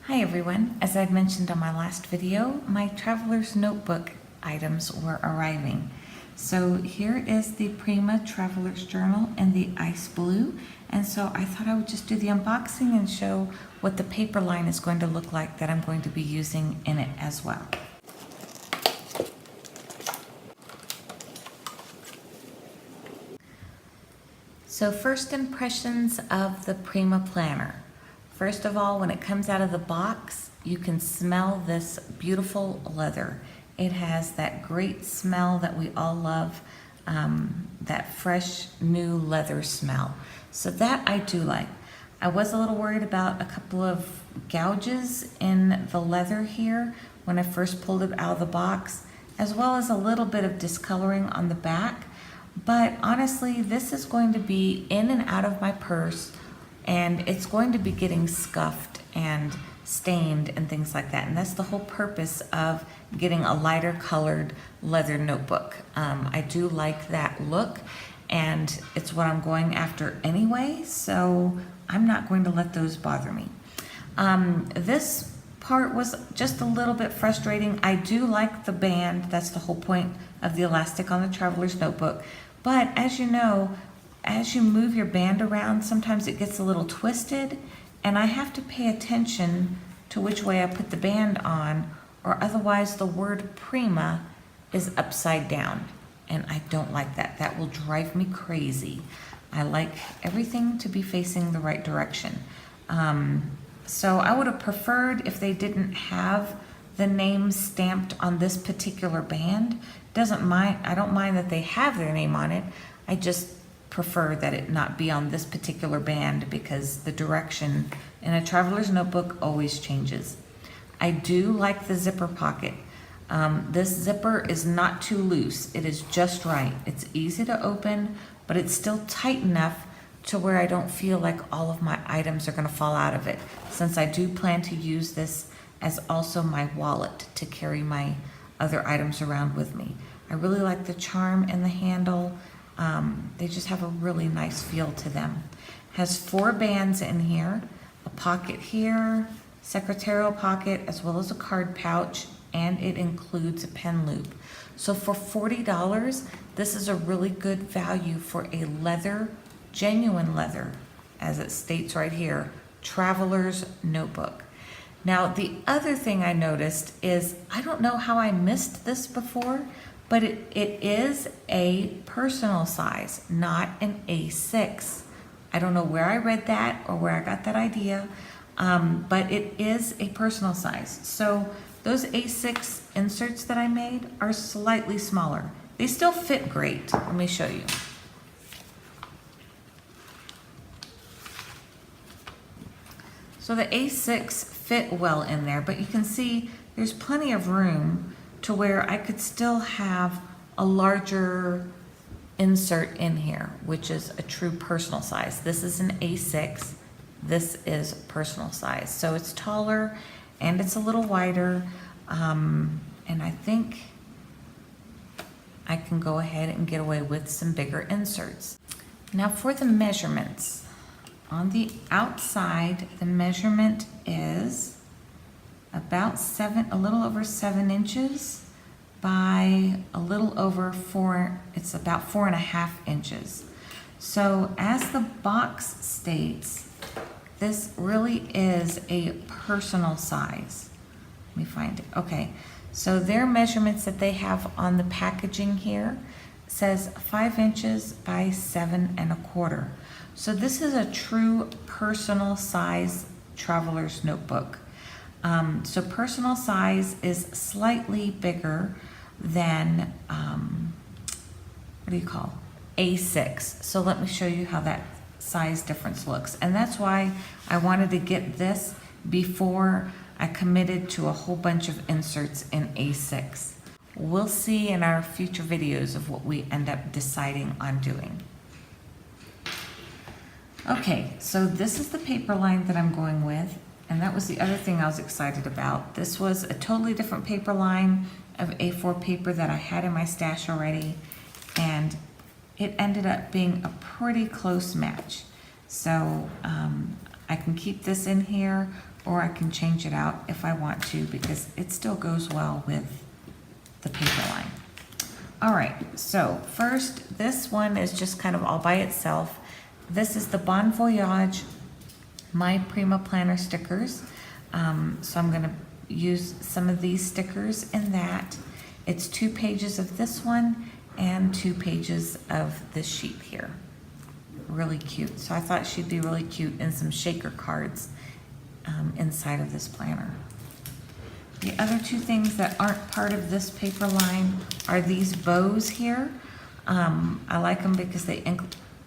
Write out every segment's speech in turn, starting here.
Hi everyone, as I'd mentioned on my last video, my Traveler's Notebook items were arriving. So here is the Prima Traveler's Journal in the ice blue, and so I thought I would just do the unboxing and show what the paper line is going to look like that I'm going to be using in it as well. So first impressions of the Prima Planner. First of all, when it comes out of the box, you can smell this beautiful leather. It has that great smell that we all love, that fresh new leather smell. So that I do like. I was a little worried about a couple of gouges in the leather here when I first pulled it out of the box, as well as a little bit of discoloring on the back. But honestly, this is going to be in and out of my purse, and it's going to be getting scuffed and stained and things like that. And that's the whole purpose of getting a lighter colored leather notebook. I do like that look, and it's what I'm going after anyway, so I'm not going to let those bother me. This part was just a little bit frustrating. I do like the band. That's the whole point of the elastic on the Traveler's Notebook. But as you know, as you move your band around, sometimes it gets a little twisted, and I have to pay attention to which way I put the band on, or otherwise the word Prima is upside down, and I don't like that. That will drive me crazy. I like everything to be facing the right direction. So I would have preferred if they didn't have the name stamped on this particular band. I don't mind that they have their name on it. I just prefer that it not be on this particular band because the direction in a Traveler's Notebook always changes. I do like the zipper pocket. This zipper is not too loose. It is just right. It's easy to open, but it's still tight enough to where I don't feel like all of my items are going to fall out of it, since I do plan to use this as also my wallet to carry my other items around with me. I really like the charm and the handle. They just have a really nice feel to them. Has 4 bands in here, a pocket here, secretarial pocket, as well as a card pouch, and it includes a pen loop. So for $40, this is a really good value for a leather, genuine leather, as it states right here, Traveler's Notebook. Now, the other thing I noticed is, I don't know how I missed this before, but it is a personal size, not an A6. I don't know where I read that or where I got that idea, but it is a personal size. So those A6 inserts that I made are slightly smaller. They still fit great. Let me show you. So the A6 fit well in there, but you can see there's plenty of room to where I could still have a larger insert in here, which is a true personal size. This is an A6, this is personal size. So it's taller and it's a little wider, and I think I can go ahead and get away with some bigger inserts. Now for the measurements. On the outside, the measurement is about a little over 7 inches by a little over 4, it's about 4.5 inches. So as the box states, this really is a personal size. Let me find it. Okay, so their measurements that they have on the packaging here says 5 inches by 7.25. So this is a true personal size Traveler's Notebook. So personal size is slightly bigger than, what do you call, A6. So let me show you how that size difference looks. And that's why I wanted to get this before I committed to a whole bunch of inserts in A6. We'll see in our future videos of what we end up deciding on doing. Okay, so this is the paper line that I'm going with, and that was the other thing I was excited about. This was a totally different paper line of A4 paper that I had in my stash already, and it ended up being a pretty close match. So I can keep this in here or I can change it out if I want to, because it still goes well with the paper line. All right, so first, this one is just kind of all by itself. This is the Bon Voyage My Prima Planner stickers. So I'm gonna use some of these stickers in that. It's 2 pages of this one and 2 pages of this sheet here. Really cute. So I thought she'd be really cute in some shaker cards inside of this planner. The other 2 things that aren't part of this paper line are these bows here. I like them because they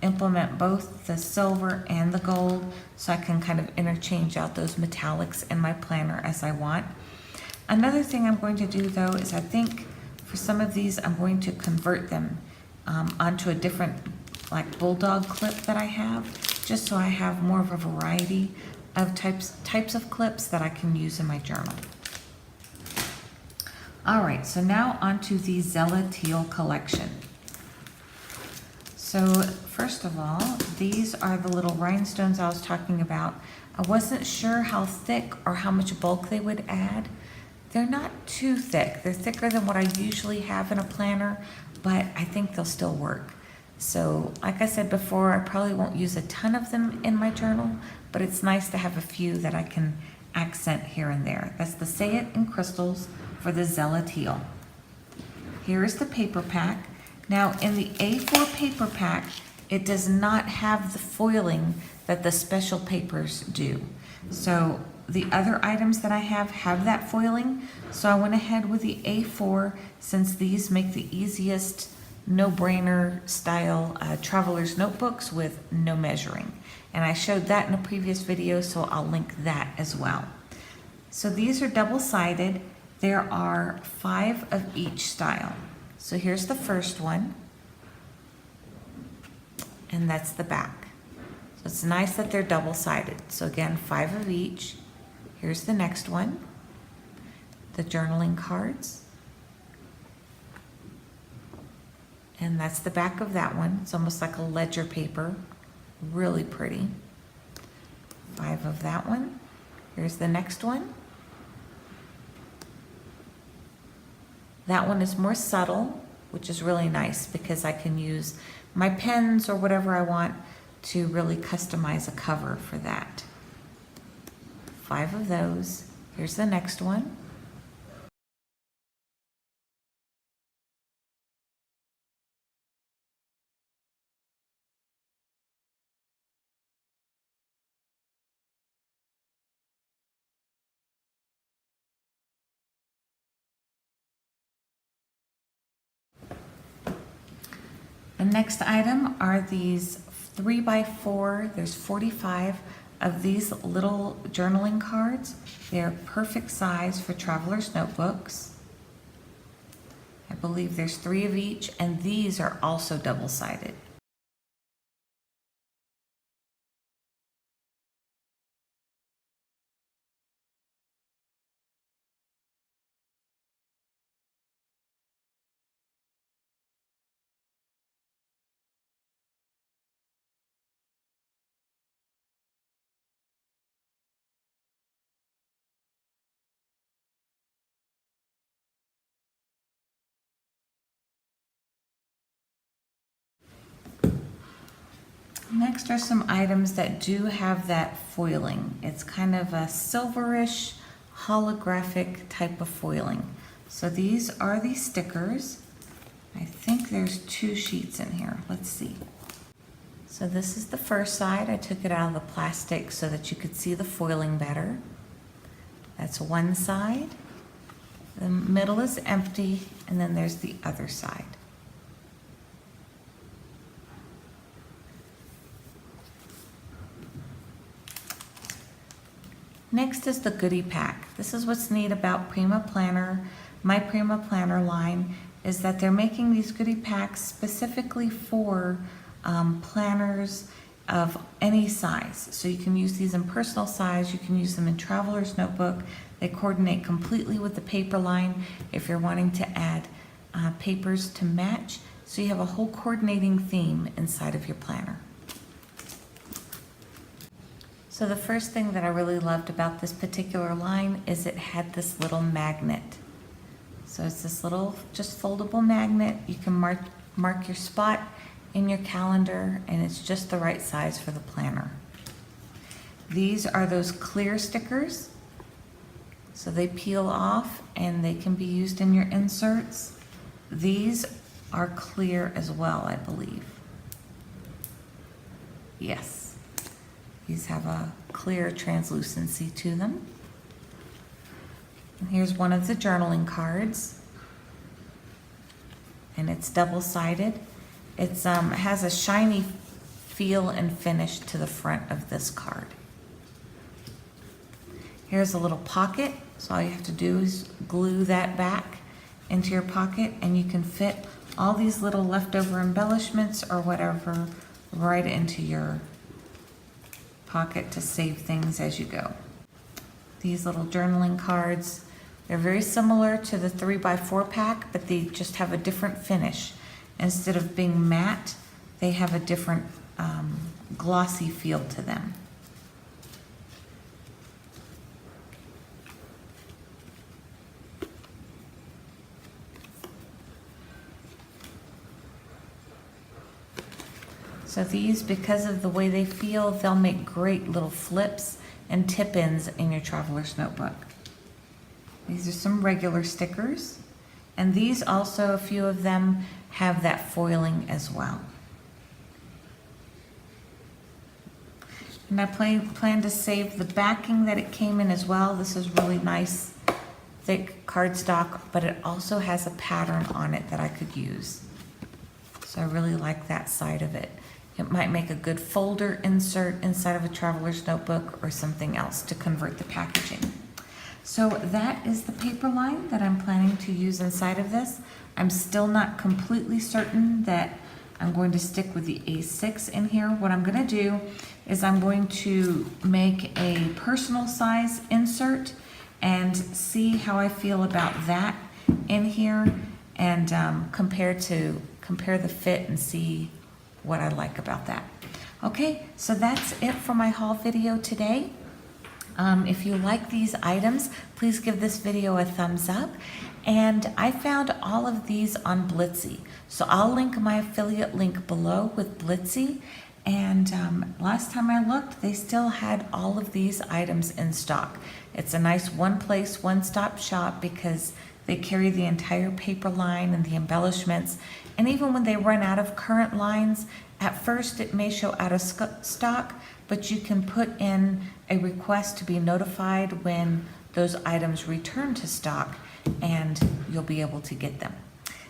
implement both the silver and the gold, so I can kind of interchange out those metallics in my planner as I want. Another thing I'm going to do though is I think for some of these I'm going to convert them onto a different like bulldog clip that I have, just so I have more of a variety of types of clips that I can use in my journal. All right, so now onto the Zella Teal collection. So first of all, these are the little rhinestones I was talking about. I wasn't sure how thick or how much bulk they would add. They're not too thick. They're thicker than what I usually have in a planner, but I think they'll still work. So like I said before, I probably won't use a ton of them in my journal, but it's nice to have a few that I can accent here and there. That's the Say It in Crystals for the Zella Teal. Here is the paper pack. Now in the A4 paper pack, it does not have the foiling that the special papers do. So the other items that I have that foiling. So I went ahead with the A4 since these make the easiest no-brainer style traveler's notebooks with no measuring. And I showed that in a previous video, so I'll link that as well. So these are double-sided. There are 5 of each style. So here's the first one, and that's the back. So it's nice that they're double-sided. So again, 5 of each. Here's the next one, the journaling cards. And that's the back of that one. It's almost like a ledger paper, really pretty. 5 of that one. Here's the next one. That one is more subtle, which is really nice because I can use my pens or whatever I want to really customize a cover for that. 5 of those. Here's the next one. The next item are these 3x4. There's 45 of these little journaling cards. They're perfect size for traveler's notebooks. I believe there's 3 of each, and these are also double-sided. Next are some items that do have that foiling. It's kind of a silverish, holographic type of foiling. So these are the stickers. I think there's 2 sheets in here. Let's see. So this is the first side. I took it out of the plastic so that you could see the foiling better. That's one side. The middle is empty, and then there's the other side. Next is the goodie pack. This is what's neat about Prima Planner, My Prima Planner line, is that they're making these goodie packs specifically for planners of any size. So you can use these in personal size, you can use them in traveler's notebook. They coordinate completely with the paper line if you're wanting to add papers to match. So you have a whole coordinating theme inside of your planner. So the first thing that I really loved about this particular line is it had this little magnet. So it's this little just foldable magnet. You can mark your spot in your calendar, and it's just the right size for the planner. These are those clear stickers. So they peel off and they can be used in your inserts. These are clear as well, I believe. Yes. These have a clear translucency to them. And here's one of the journaling cards. And it's double-sided. It has a shiny feel and finish to the front of this card. Here's a little pocket. So all you have to do is glue that back into your pocket, and you can fit all these little leftover embellishments or whatever right into your pocket to save things as you go. These little journaling cards, they're very similar to the 3x4 pack, but they just have a different finish. Instead of being matte, they have a different glossy feel to them. So these, because of the way they feel, they'll make great little flips and tip-ins in your traveler's notebook. These are some regular stickers, and these also, a few of them, have that foiling as well. And I plan to save the backing that it came in as well. This is really nice, thick cardstock, but it also has a pattern on it that I could use. So I really like that side of it. It might make a good folder insert inside of a traveler's notebook or something else to convert the packaging. So that is the paper line that I'm planning to use inside of this. I'm still not completely certain that I'm going to stick with the A6 in here. What I'm going to do is I'm going to make a personal size insert and see how I feel about that in here, and compare the fit and see what I like about that. Okay, so that's it for my haul video today. If you like these items, please give this video a thumbs up. And I found all of these on Blitsy. So I'll link my affiliate link below with Blitsy. And last time I looked, they still had all of these items in stock. It's a nice one place, one-stop shop because they carry the entire paper line and the embellishments. And even when they run out of current lines, at first it may show out of stock, but you can put in a request to be notified when those items return to stock, and you'll be able to get them.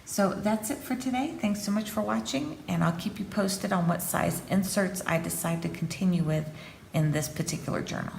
So that's it for today. Thanks so much for watching, and I'll keep you posted on what size inserts I decide to continue with in this particular journal.